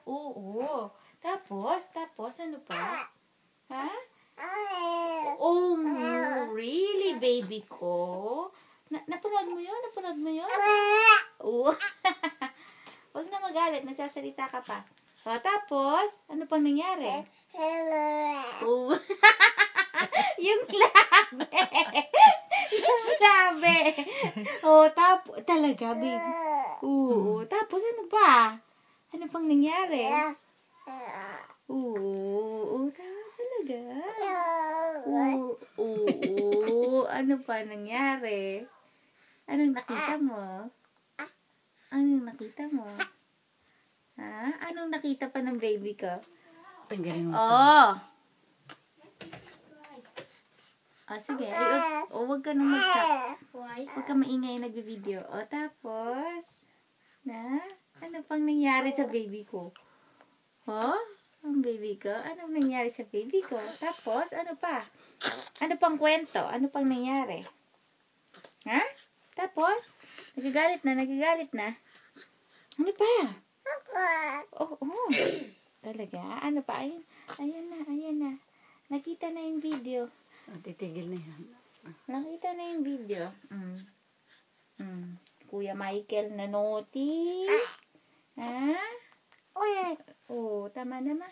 Oo. Tapos, ano pa? Ha? Oh, really, baby ko? Napanood mo yun? Napanood mo yun? Oo. Huwag na magalit. Nagsasalita ka pa. O, tapos, ano pang nangyari? Oh. Yung labi. Yung labi. O, tapos, talaga, baby. Oo. Tapos, ano pa? Ano pang nangyari? Oo. Talaga. Oo. Ano pa nangyari? Anong nakita mo? Anong nakita mo? Ha? Anong nakita pa ng baby ko? Tanggalin mo ito. Oh. Sige. Huwag ka nang mag-sax. Huwag ka maingay nagbe-video. Tapos, ano pang nangyari sa baby ko? Ang baby ko? Anong nangyari sa baby ko? Tapos, ano pa? Ano pang kwento? Ano pang nangyari? Ha? Tapos, nagagalit na. Ano pa? Oo. Talaga? Ano pa? Ayan na. Nakita na yung video. Titigil na yan. Nakita na yung video. Kuya Michael na naughty. Ha? Oo, tama na ma.